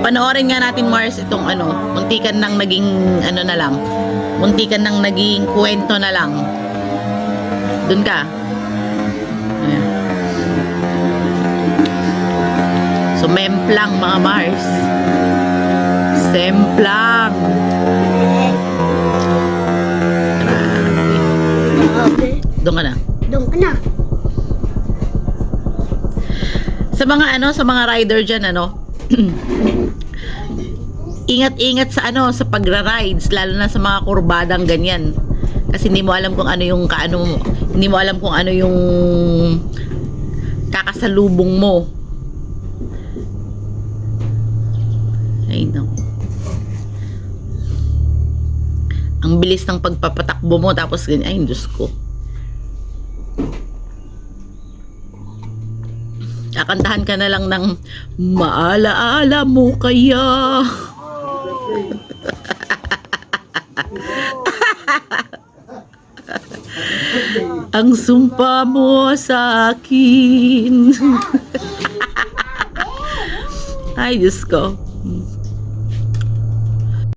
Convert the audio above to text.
Panoorin nga natin, Mars, itong ano, muntikan nang naging ano na lang. Muntikan nang naging kwento na lang. Dun ka. Ayan. So, memplang mga Mars. Semplang. Grabe. Doon ka na. Doon ka na. Sa mga ano, sa mga rider diyan ano. Ingat-ingat sa ano, sa pagra-rides, lalo na sa mga kurbadang ganyan. Kasi hindi mo alam kung ano yung kaano mo. Hindi mo alam kung ano yung kakasalubong mo. Ay, no. Ang bilis ng pagpapatakbo mo tapos ganyan. Ay, Diyos ko. Kakantahan ka na lang ng maalaala mo kaya. Ang sumpa mo sa akin. Ay, Diyos ko.